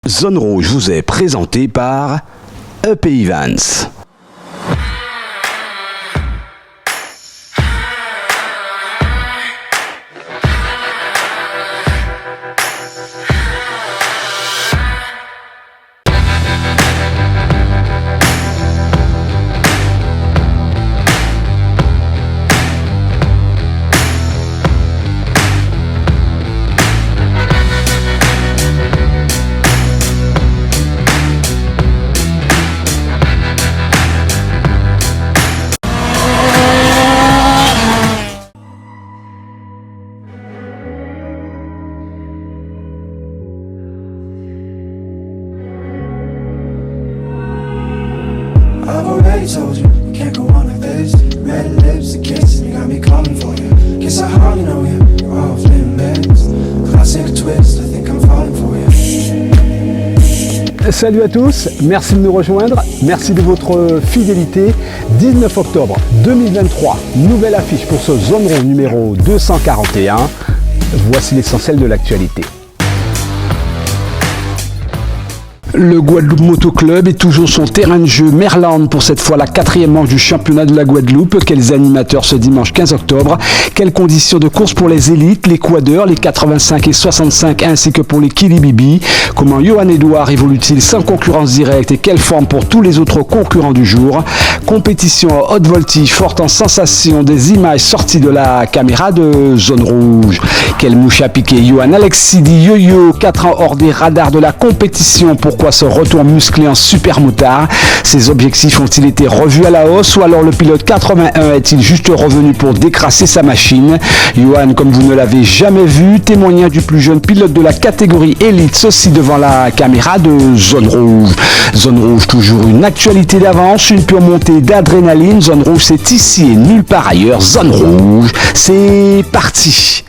Zone Rouge vous est présenté par EP Events. I've already told you, can't go on like this. Red lips, a kiss, and you got me coming for you. Guess I hardly know you, you're off limits. Classic twist, I think I'm falling for you. Salut à tous, merci de nous rejoindre, merci de votre fidélité. 19 octobre 2023, nouvelle affiche pour ce Zone Rouge numéro 241. Voici l'essentiel de l'actualité. Le Guadeloupe Moto Club est toujours son terrain de jeu Merland pour cette fois la 4e manche du championnat de la Guadeloupe. Quels animateurs ce dimanche 15 octobre? Quelles conditions de course pour les élites, les quadeurs, les 85 et 65 ainsi que pour les Kilibibi? Comment Johan Edouard évolue-t-il sans concurrence directe et quelle forme pour tous les autres concurrents du jour? Compétition à haute voltige forte en sensation, des images sorties de la caméra de Zone Rouge. Quelle mouche a piqué Johan Alexidi Yo-Yo, 4 ans hors des radars de la compétition. Pourquoi ce retour musclé en super motard? Ses objectifs ont-ils été revus à la hausse ou alors le pilote 81 est-il juste revenu pour décrasser sa machine? Johan, comme vous ne l'avez jamais vu, témoignage du plus jeune pilote de la catégorie élite, ceci devant la caméra de Zone Rouge. Zone Rouge, toujours une actualité d'avance, une pure montée d'adrénaline. Zone Rouge, c'est ici et nulle part ailleurs. Zone Rouge, c'est parti!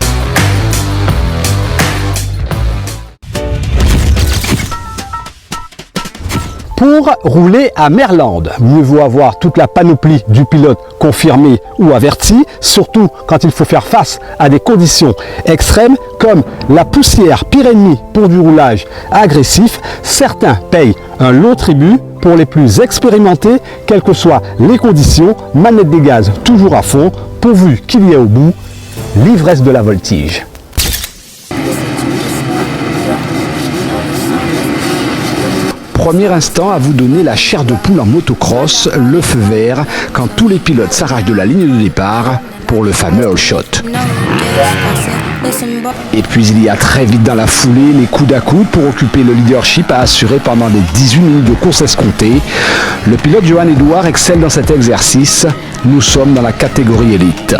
Pour rouler à Merland, mieux vaut avoir toute la panoplie du pilote confirmé ou averti, surtout quand il faut faire face à des conditions extrêmes comme la poussière, pire ennemi pour du roulage agressif. Certains payent un long tribut. Pour les plus expérimentés, quelles que soient les conditions, manette des gaz toujours à fond, pourvu qu'il y ait au bout l'ivresse de la voltige. Premier instant à vous donner la chair de poule en motocross, le feu vert, quand tous les pilotes s'arrachent de la ligne de départ pour le fameux all shot. Et puis il y a très vite dans la foulée les coudes à coude pour occuper le leadership à assurer pendant les 18 minutes de course escomptées. Le pilote Johan Edouard excelle dans cet exercice. Nous sommes dans la catégorie élite.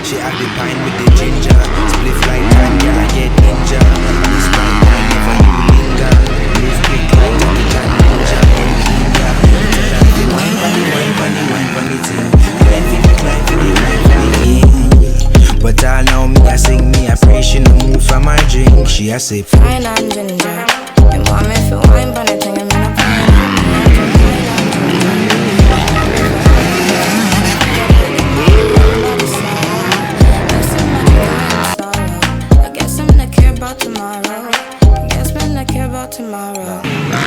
She have the pine with the ginger. Split like time, girl, I get ninja. This right now, never you linger. Move quick like Jackie Chan ninja. Wine funny thing. But I know me, I sing me, I pray she no move from my drink. She a say Fine and ginger. You want me for wine funny thing, I'm in a tomorrow. Guess when I care about tomorrow. I'm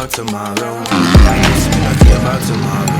about tomorrow. I just wanna care about tomorrow.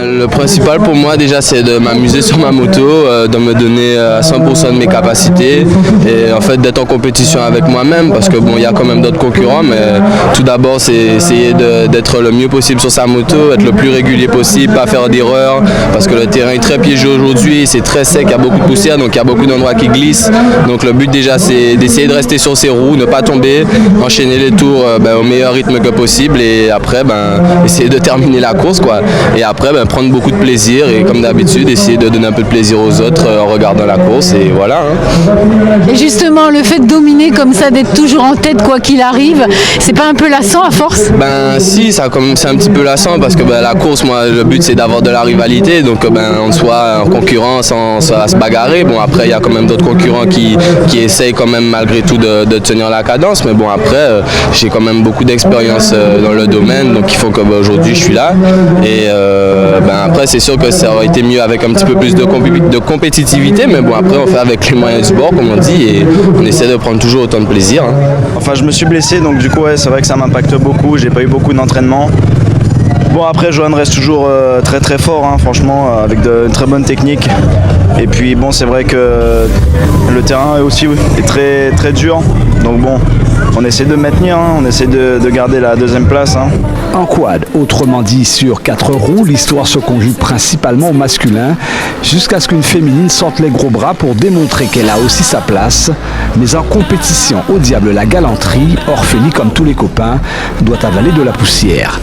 Le principal pour moi déjà c'est de m'amuser sur ma moto, de me donner à 100% de mes capacités et en fait d'être en compétition avec moi-même parce que bon il y a quand même d'autres concurrents mais tout d'abord c'est essayer d'être le mieux possible sur sa moto, être le plus régulier possible, pas faire d'erreurs parce que le terrain est très piégeux aujourd'hui, c'est très sec, il y a beaucoup de poussière donc il y a beaucoup d'endroits qui glissent donc le but déjà c'est d'essayer de rester sur ses roues, ne pas tomber, enchaîner les tours au meilleur rythme que possible et après essayer de terminer la course quoi et après prendre beaucoup de plaisir et comme d'habitude essayer de donner un peu de plaisir aux autres en regardant la course et voilà. Et justement le fait de dominer comme ça, d'être toujours en tête quoi qu'il arrive, c'est pas un peu lassant à force? Si, c'est un petit peu lassant parce que la course, moi le but c'est d'avoir de la rivalité donc on soit en concurrence, à se bagarrer. Bon après il y a quand même d'autres concurrents qui essayent quand même malgré tout de tenir la cadence mais bon après j'ai quand même beaucoup d'expérience dans le domaine donc il faut qu'aujourd'hui je suis là et après c'est sûr que ça aurait été mieux avec un petit peu plus de compétitivité mais bon après on fait avec les moyens du bord comme on dit et on essaie de prendre toujours autant de plaisir. Enfin je me suis blessé donc du coup c'est vrai que ça m'impacte beaucoup, j'ai pas eu beaucoup d'entraînement. Bon après Johan reste toujours très très fort franchement avec de très bonnes techniques et puis bon c'est vrai que le terrain est très très dur donc bon on essaie de maintenir, on essaie de garder la deuxième place. En quad, autrement dit sur 4 roues, l'histoire se conjugue principalement au masculin jusqu'à ce qu'une féminine sorte les gros bras pour démontrer qu'elle a aussi sa place. Mais en compétition, au diable la galanterie, Orphélie comme tous les copains, doit avaler de la poussière.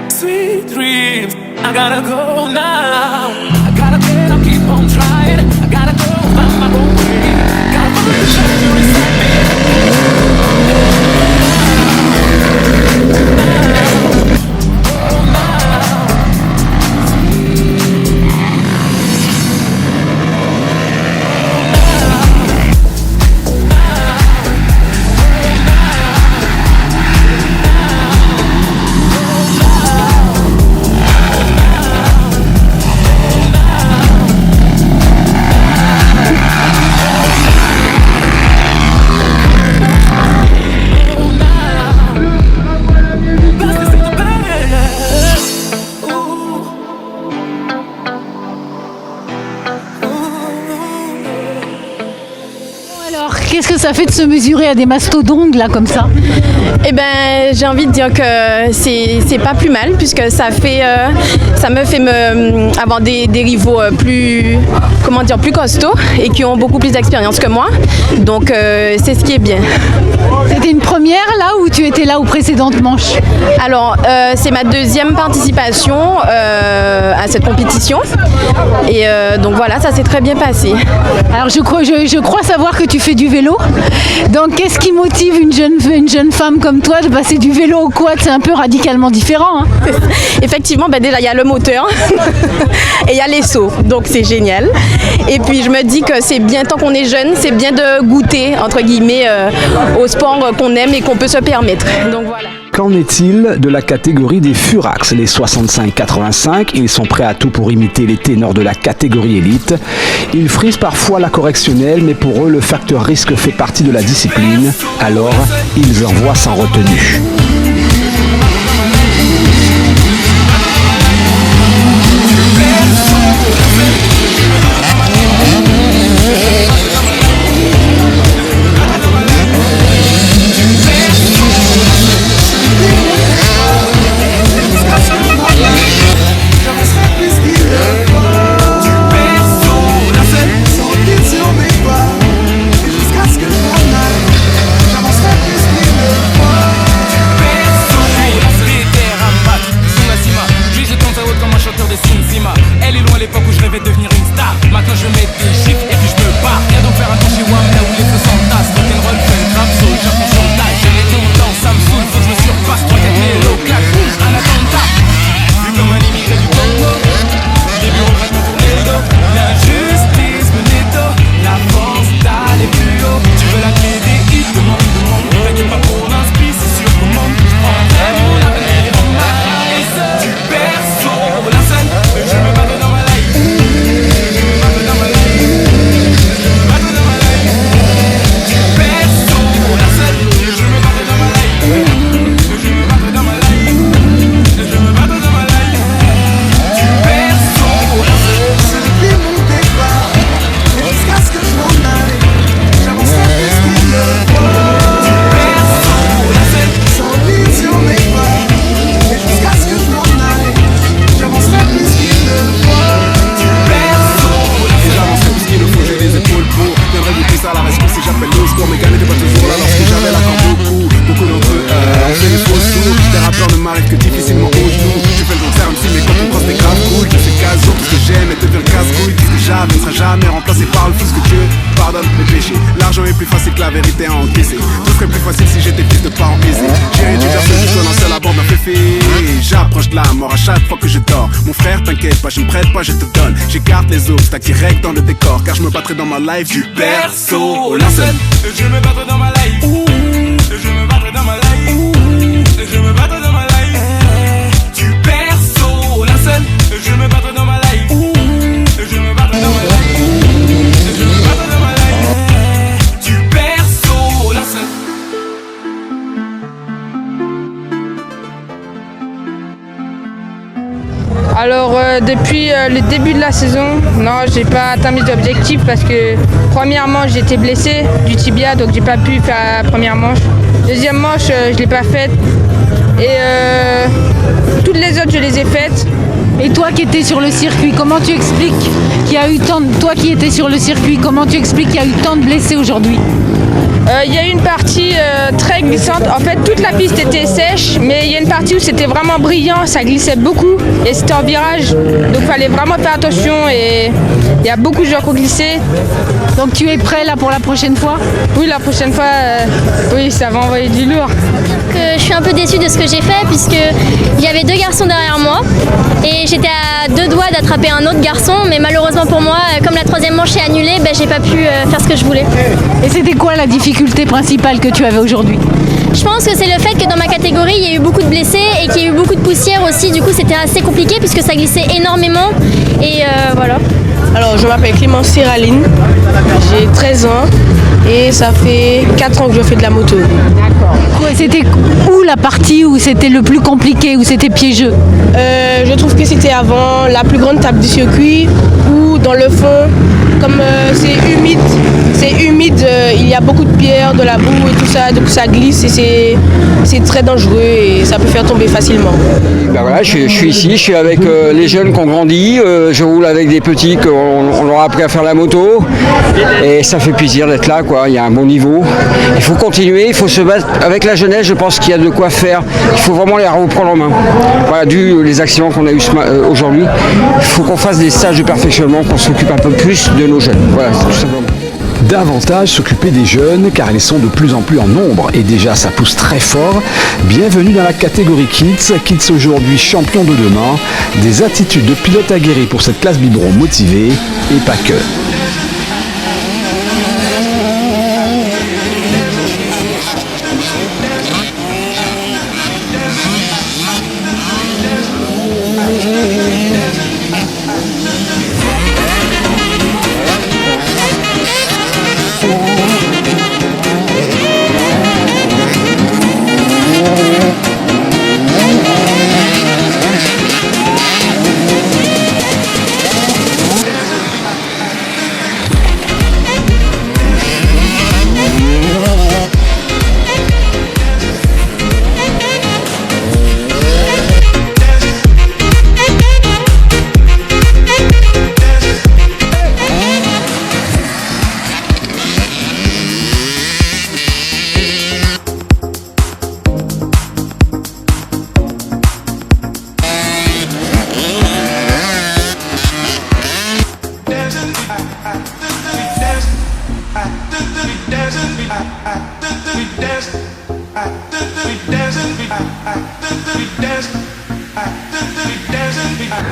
Sweet dreams, I gotta go now. I gotta get up, keep on trying. I gotta go find my own way. Gotta find the treasure inside me. ça fait de se mesurer à des mastodontes là comme ça? Eh ben, j'ai envie de dire que c'est pas plus mal puisque ça me fait avoir des rivaux plus costauds et qui ont beaucoup plus d'expérience que moi. Donc c'est ce qui est bien. C'était une première là ou tu étais là aux précédentes manches? Alors c'est ma deuxième participation à cette compétition et donc voilà, ça s'est très bien passé. Alors je crois savoir que tu fais du vélo. Donc qu'est-ce qui motive une jeune femme comme toi de passer du vélo au quad? C'est un peu radicalement différent. Hein. Effectivement, déjà il y a le moteur et il y a les sauts, donc c'est génial. Et puis je me dis que c'est bien, tant qu'on est jeune, c'est bien de goûter entre guillemets au sport qu'on aime et qu'on peut se permettre. Donc voilà. Qu'en est-il de la catégorie des Furax, les 65-85? Ils sont prêts à tout pour imiter les ténors de la catégorie élite. Ils frisent parfois la correctionnelle, mais pour eux, le facteur risque fait partie de la discipline. Alors, ils envoient sans retenue. jamais remplacé par le fils que Dieu pardonne mes péchés. L'argent est plus facile que la vérité à encaisser. Tout serait plus facile si j'étais fils de parents aisés. J'ai du verset juste un seul à bord d'un féfé. J'approche de la mort à chaque fois que je dors. Mon frère, t'inquiète pas, je ne prête pas, je te donne. J'écarte les obstacles direct dans le décor. Car je me battrai dans ma life du perso au linceul. Je me battrai dans ma life. Je me battrai dans ma life. Je me battrai dans ma life. Du perso au linceul. Je me battrai dans ma life. Je me battrai dans ma life. Je me battrai dans ma life. Du perso au linceul. Alors depuis le début de la saison, non, j'ai pas atteint mes objectifs parce que premièrement j'étais blessé du tibia, donc j'ai pas pu faire la première manche. Deuxième manche, je l'ai pas faite et toutes les autres je les ai faites. Et toi qui étais sur le circuit, comment tu expliques qu'il y a eu tant de... Toi qui étais sur le circuit, comment tu expliques qu'il y a eu tant de blessés aujourd'hui ? Il y a eu une partie très glissante. En fait, toute la piste était sèche, mais il y a une partie où c'était vraiment brillant, ça glissait beaucoup et c'était en virage. Donc il fallait vraiment faire attention et il y a beaucoup de gens qui ont glissé. Donc tu es prêt là pour la prochaine fois ? Oui, la prochaine fois, oui, ça va envoyer du lourd. Je suis un peu déçue de ce que j'ai fait puisque il y avait deux garçons derrière moi et j'étais à deux doigts d'attraper un autre garçon, mais malheureusement pour moi, comme la troisième manche est annulée, j'ai pas pu faire ce que je voulais. Et c'était quoi la difficulté principale que tu avais aujourd'hui ? Je pense que c'est le fait que dans ma catégorie, il y a eu beaucoup de blessés et qu'il y a eu beaucoup de poussière aussi. Du coup, c'était assez compliqué puisque ça glissait énormément. Et voilà. Alors, je m'appelle Clémence Séraline, j'ai 13 ans et ça fait 4 ans que je fais de la moto. D'accord. C'était où la partie où c'était le plus compliqué, où c'était piégeux ? Je trouve que c'était avant la plus grande table du circuit où dans le fond, comme c'est humide, c'est humide, il y a beaucoup de pierres, de la boue et tout ça, donc ça glisse et c'est très dangereux et ça peut faire tomber facilement. Ben voilà, je suis ici, je suis avec les jeunes qui ont grandi, je roule avec des petits qu'on leur a appris à faire la moto et ça fait plaisir d'être là, quoi. Il y a un bon niveau. Il faut continuer, il faut se battre avec la jeunesse, je pense qu'il y a de quoi faire. Il faut vraiment les reprendre en main. Voilà, dû les accidents qu'on a eu aujourd'hui, il faut qu'on fasse des stages de perfectionnement, qu'on s'occupe un peu plus de nos jeunes. Voilà, c'est tout simplement. Davantage s'occuper des jeunes car ils sont de plus en plus en nombre et déjà ça pousse très fort. Bienvenue dans la catégorie Kids. Kids aujourd'hui champion de demain. Des attitudes de pilote aguerris pour cette classe biberon motivée et pas que.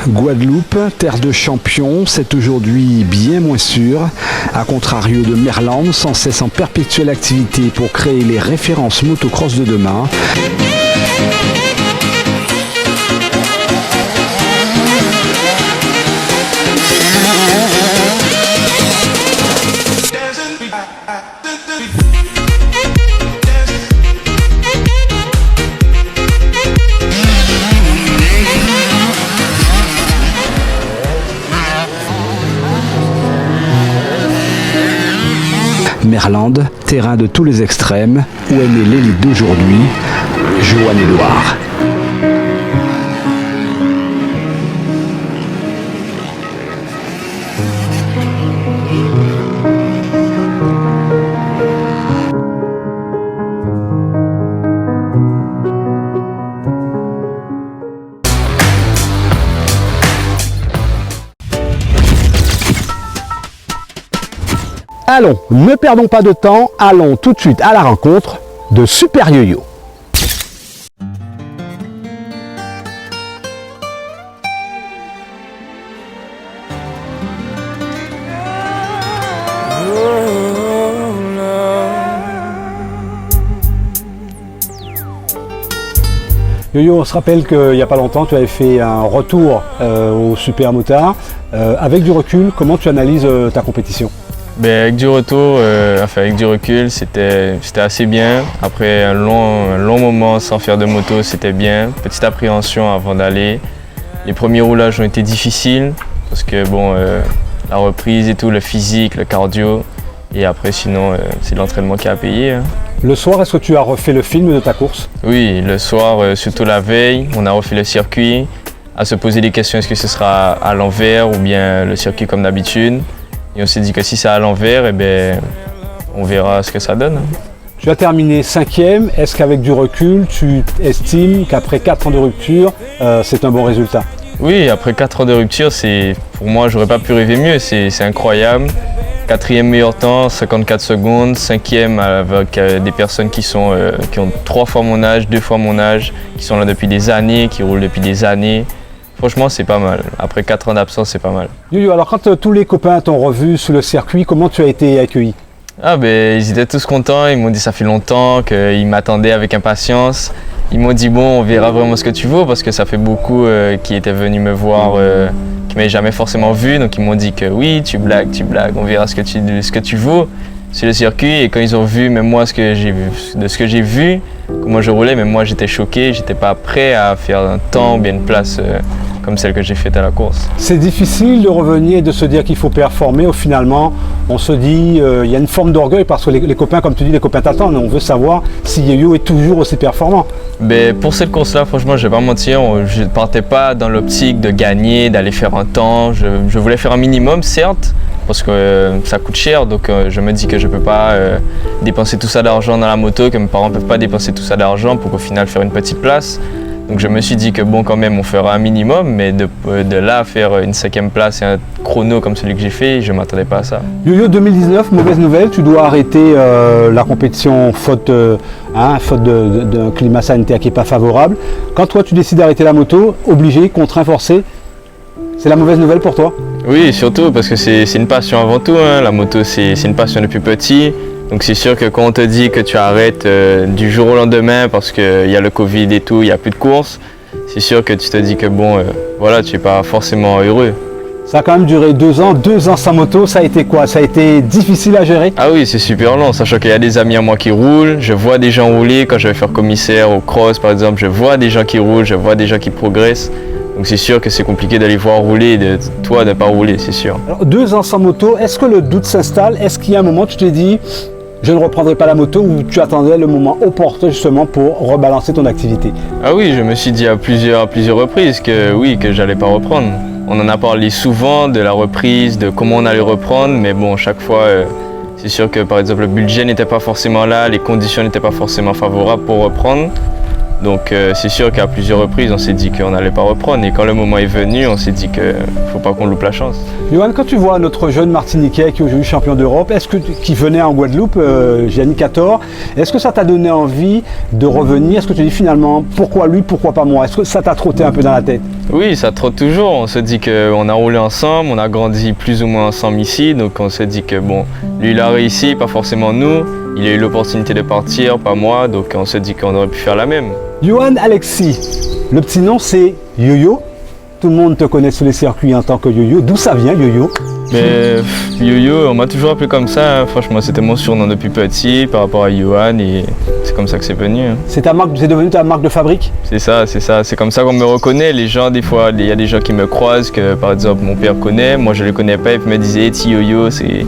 Guadeloupe, terre de champions, c'est aujourd'hui bien moins sûr. A contrario de Merland, sans cesse en perpétuelle activité pour créer les références motocross de demain. Merland, terrain de tous les extrêmes, où est née l'élite d'aujourd'hui, Johan Édouard. Allons, ne perdons pas de temps, allons tout de suite à la rencontre de Super Yo-Yo. Yo-Yo, on se rappelle qu'il n'y a pas longtemps, tu avais fait un retour au Super Motard. Avec du recul, comment tu analyses ta compétition ? Ben, avec du retour, avec du recul, c'était assez bien. Après un long moment sans faire de moto, c'était bien. Petite appréhension avant d'aller. Les premiers roulages ont été difficiles parce que bon, la reprise et tout, le physique, le cardio. Et après, sinon, c'est l'entraînement qui a payé. Hein. Le soir, est-ce que tu as refait le film de ta course ? Oui, le soir, surtout la veille, on a refait le circuit. À se poser des questions, est-ce que ce sera à l'envers ou bien le circuit comme d'habitude ? Et on s'est dit que si c'est à l'envers, eh ben, on verra ce que ça donne. Tu as terminé 5e. Est-ce qu'avec du recul, tu estimes qu'après 4 ans de rupture, c'est un bon résultat ? Oui, après 4 ans de rupture, pour moi, j'aurais pas pu rêver mieux. C'est incroyable. 4e meilleur temps, 54 secondes. 5e avec des personnes qui ont 3 fois mon âge, 2 fois mon âge, qui sont là depuis des années, qui roulent depuis des années. Franchement, c'est pas mal. Après 4 ans d'absence, c'est pas mal. Yo-Yo, alors quand tous les copains t'ont revu sur le circuit, comment tu as été accueilli ? Ah ben, ils étaient tous contents. Ils m'ont dit ça fait longtemps, qu'ils m'attendaient avec impatience. Ils m'ont dit bon, on verra vraiment ce que tu vaux parce que ça fait beaucoup qui étaient venus me voir, qui m'avaient jamais forcément vu. Donc ils m'ont dit que oui, tu blagues, on verra ce que tu vaux sur le circuit. Et quand ils ont vu, même moi, ce que j'ai vu, comment je roulais, même moi j'étais choqué. J'étais pas prêt à faire un temps ou bien une place comme celle que j'ai faite à la course. C'est difficile de revenir et de se dire qu'il faut performer. Finalement, on se dit, il y a une forme d'orgueil parce que les copains, comme tu dis, les copains t'attendent. On veut savoir si Yo-Yo est toujours aussi performant. Mais pour cette course-là, franchement, je vais pas mentir, je ne partais pas dans l'optique de gagner, d'aller faire un temps. Je voulais faire un minimum, certes, parce que ça coûte cher. Donc je me dis que je ne peux pas dépenser tout ça d'argent dans la moto, que mes parents ne peuvent pas dépenser tout ça d'argent pour qu'au final faire une petite place. Donc je me suis dit que bon, quand même, on fera un minimum, mais de là à faire une 5e place et un chrono comme celui que j'ai fait, je ne m'attendais pas à ça. Yo-Yo 2019, mauvaise nouvelle, tu dois arrêter la compétition faute d'un climat sanitaire qui n'est pas favorable. Quand toi tu décides d'arrêter la moto, obligé, contraint, forcé, c'est la mauvaise nouvelle pour toi? Oui, surtout parce que c'est une passion avant tout, hein. La moto c'est une passion depuis petit. Donc c'est sûr que quand on te dit que tu arrêtes du jour au lendemain parce qu'il y a le Covid et tout, il n'y a plus de course, c'est sûr que tu te dis que bon, voilà, tu n'es pas forcément heureux. Ça a quand même duré 2 ans sans moto, ça a été quoi? Ça a été difficile à gérer? Ah oui, c'est super long, sachant qu'il y a des amis à moi qui roulent, je vois des gens rouler, quand je vais faire commissaire au cross par exemple, je vois des gens qui roulent, je vois des gens qui progressent. Donc c'est sûr que c'est compliqué d'aller voir rouler et de toi de ne pas rouler, c'est sûr. Alors, 2 ans sans moto, est-ce que le doute s'installe? Est-ce qu'il y a un moment où tu t'es dit je ne reprendrai pas la moto ou tu attendais le moment opportun justement pour rebalancer ton activité? Ah oui, je me suis dit à plusieurs reprises que oui, que j'allais pas reprendre. On en a parlé souvent de la reprise, de comment on allait reprendre, mais bon, chaque fois, c'est sûr que par exemple le budget n'était pas forcément là, les conditions n'étaient pas forcément favorables pour reprendre. Donc c'est sûr qu'à plusieurs reprises, on s'est dit qu'on n'allait pas reprendre. Et quand le moment est venu, on s'est dit qu'il ne faut pas qu'on loupe la chance. Johan, quand tu vois notre jeune Martiniquais qui est aujourd'hui champion d'Europe, qui venait en Guadeloupe, Gianni Cator, est-ce que ça t'a donné envie de revenir? Est-ce que tu dis finalement, pourquoi lui, pourquoi pas moi? Est-ce que ça t'a trotté un peu dans la tête? Oui, ça trotte toujours. On se dit qu'on a roulé ensemble, on a grandi plus ou moins ensemble ici. Donc on s'est dit que bon, lui il a réussi, pas forcément nous. Il a eu l'opportunité de partir, pas moi. Donc on s'est dit qu'on aurait pu faire la même. Johan Alexis, le petit nom c'est Yo-Yo. Tout le monde te connaît sur les circuits en tant que Yo-Yo. D'où ça vient Yo-Yo? Mais Yo-Yo, on m'a toujours appelé comme ça. Hein. Franchement, c'était mon surnom depuis petit par rapport à Johan et c'est comme ça que c'est venu. Hein. C'est devenu ta marque de fabrique? C'est ça. C'est comme ça qu'on me reconnaît. Les gens, des fois, il y a des gens qui me croisent que par exemple mon père connaît. Moi, je ne le connais pas. Il me disait hey, Yo-Yo, c'est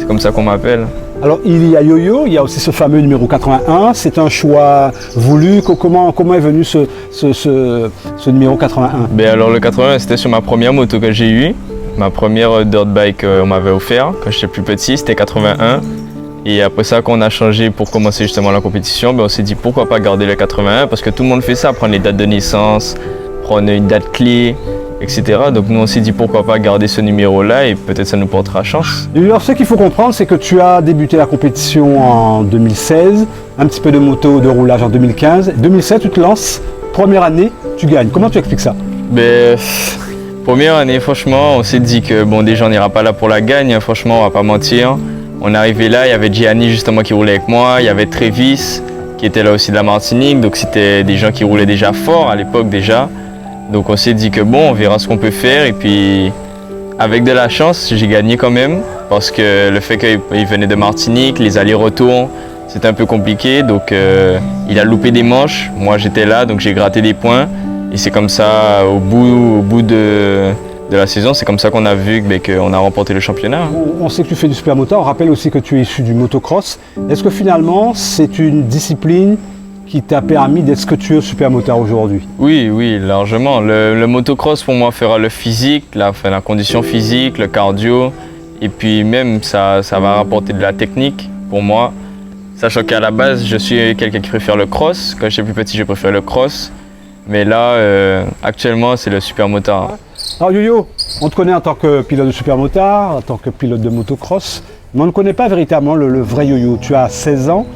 comme ça qu'on m'appelle. Alors il y a Yo-Yo, il y a aussi ce fameux numéro 81, c'est un choix voulu, comment est venu ce numéro 81? Ben alors le 81 c'était sur ma première moto que j'ai eue, ma première dirt bike on m'avait offert quand j'étais plus petit, c'était 81. Et après ça quand on a changé pour commencer justement la compétition, ben on s'est dit pourquoi pas garder le 81 parce que tout le monde fait ça, prendre les dates de naissance, prendre une date clé, etc. Donc nous on s'est dit pourquoi pas garder ce numéro là et peut-être ça nous portera chance. Alors ce qu'il faut comprendre c'est que tu as débuté la compétition en 2016, un petit peu de moto de roulage en 2015, 2007 tu te lances, première année tu gagnes. Comment tu expliques ça? Ben, première année franchement on s'est dit que bon déjà on n'ira pas là pour la gagne, hein, franchement on va pas mentir. On est arrivé là, il y avait Gianni justement qui roulait avec moi, il y avait Trévis qui était là aussi de la Martinique, donc c'était des gens qui roulaient déjà fort à l'époque déjà. Donc on s'est dit que bon, on verra ce qu'on peut faire et puis avec de la chance, j'ai gagné quand même parce que le fait qu'il venait de Martinique, les allers-retours, c'était un peu compliqué. Donc il a loupé des manches, moi j'étais là donc j'ai gratté des points et c'est comme ça au bout de la saison, c'est comme ça qu'on a vu qu'on a remporté le championnat. On sait que tu fais du supermoto, on rappelle aussi que tu es issu du motocross. Est-ce que finalement c'est une discipline qui t'a permis d'être ce que tu es au supermotard aujourd'hui? Oui, largement. Le motocross pour moi fera le physique, la condition physique, le cardio et puis même ça va rapporter de la technique pour moi. Sachant qu'à la base je suis quelqu'un qui préfère le cross, quand j'étais plus petit je préfère le cross, mais là actuellement c'est le supermotard. Alors Yo-Yo, on te connaît en tant que pilote de supermotard, en tant que pilote de motocross, mais on ne connaît pas véritablement le vrai Yo-Yo. Tu as 16 ans.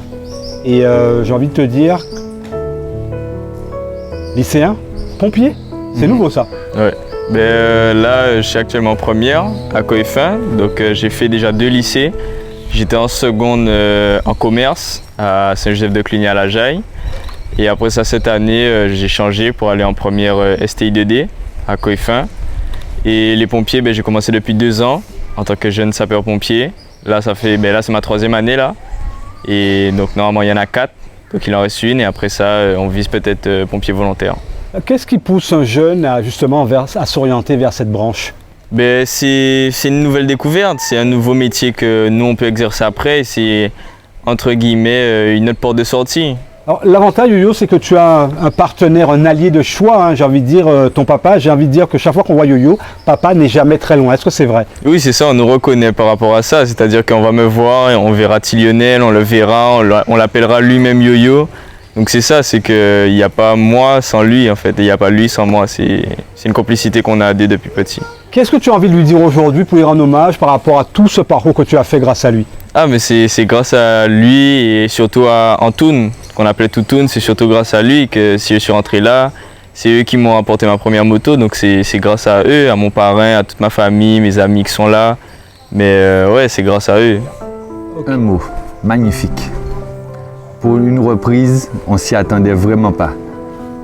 Et j'ai envie de te dire, lycéen, pompier, c'est nouveau ça. Ouais. Là, je suis actuellement en première à Coeffin, donc j'ai fait déjà 2 lycées. J'étais en seconde en commerce à Saint-Joseph-de-Cluny à La Jaille. Et après ça, cette année, j'ai changé pour aller en première STI 2D à Coeffin. Et les pompiers, j'ai commencé depuis 2 ans en tant que jeune sapeur-pompier. Là, c'est ma 3e année là. Et donc normalement il y en a 4, donc il en reste une et après ça on vise peut-être pompier volontaire. Qu'est-ce qui pousse un jeune à s'orienter vers cette branche? Ben, c'est une nouvelle découverte, c'est un nouveau métier que nous on peut exercer après, c'est entre guillemets une autre porte de sortie. Alors, l'avantage, Yo-Yo, c'est que tu as un partenaire, un allié de choix, hein, j'ai envie de dire, ton papa. J'ai envie de dire que chaque fois qu'on voit Yo-Yo, papa n'est jamais très loin. Est-ce que c'est vrai? Oui, c'est ça, on nous reconnaît par rapport à ça, c'est-à-dire qu'on va me voir, et on verra Lionel, on le verra, on l'appellera lui-même Yo-Yo. Donc c'est ça, c'est qu'il n'y a pas moi sans lui en fait, et il n'y a pas lui sans moi, c'est une complicité qu'on a depuis petit. Qu'est-ce que tu as envie de lui dire aujourd'hui pour lui rendre hommage par rapport à tout ce parcours que tu as fait grâce à lui? Ah mais c'est grâce à lui et surtout à Antoun, qu'on appelait Toutoun, c'est surtout grâce à lui que si je suis rentré là, c'est eux qui m'ont apporté ma première moto, donc c'est grâce à eux, à mon parrain, à toute ma famille, mes amis qui sont là, mais ouais c'est grâce à eux. Un mot, magnifique. Pour une reprise, on s'y attendait vraiment pas.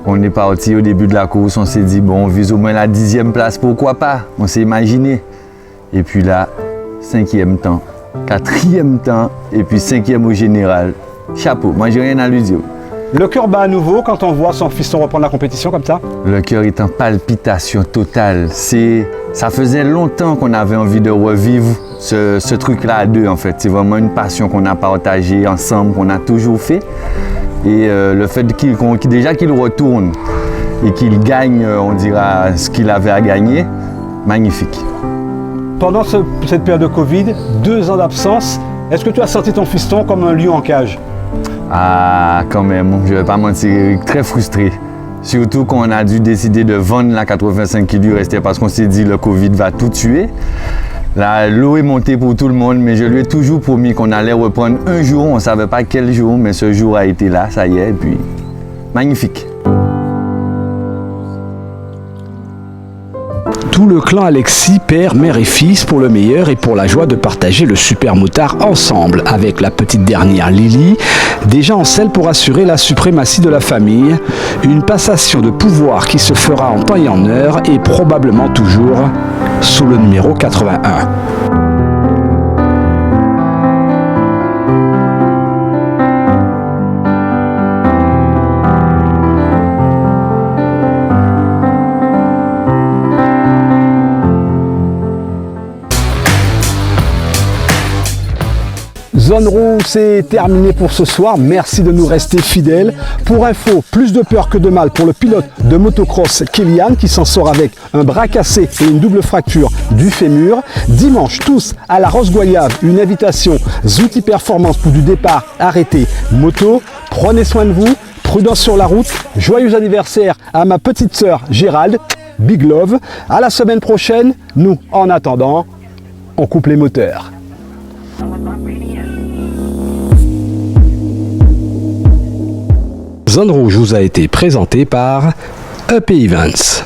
On est parti au début de la course, on s'est dit bon, on vise au moins la 10e place, pourquoi pas? On s'est imaginé. Et puis là, 5e temps, 4e temps, et puis 5e au général. Chapeau, moi j'ai rien à lui dire. Le cœur bat à nouveau quand on voit son fiston reprendre la compétition comme ça? Le cœur est en palpitation totale. Ça faisait longtemps qu'on avait envie de revivre ce truc-là à deux en fait. C'est vraiment une passion qu'on a partagée ensemble, qu'on a toujours fait. Et le fait qu'il retourne et qu'il gagne, on dira, ce qu'il avait à gagner, magnifique. Pendant cette période de Covid, 2 ans d'absence, est-ce que tu as senti ton fiston comme un lion en cage? Ah, quand même, je ne vais pas mentir, très frustré. Surtout qu'on a dû décider de vendre la 85 qui lui restait parce qu'on s'est dit le Covid va tout tuer. Là, l'eau est montée pour tout le monde, mais je lui ai toujours promis qu'on allait reprendre un jour. On ne savait pas quel jour, mais ce jour a été là, ça y est, et puis magnifique. Tout le clan Alexis, père, mère et fils, pour le meilleur et pour la joie de partager le super motard ensemble avec la petite dernière Lily, déjà en selle pour assurer la suprématie de la famille, une passation de pouvoir qui se fera en temps et en heure et probablement toujours sous le numéro 81. Zone Rouge, c'est terminé pour ce soir. Merci de nous rester fidèles. Pour info, plus de peur que de mal pour le pilote de motocross Kélian qui s'en sort avec un bras cassé et une double fracture du fémur. Dimanche, tous à la Rosse-Goyave, une invitation Zouti Performance pour du départ arrêté moto. Prenez soin de vous, prudence sur la route. Joyeux anniversaire à ma petite sœur Gérald. Big love. À la semaine prochaine. Nous, en attendant, on coupe les moteurs. Zone Rouge vous a été présenté par EP Events.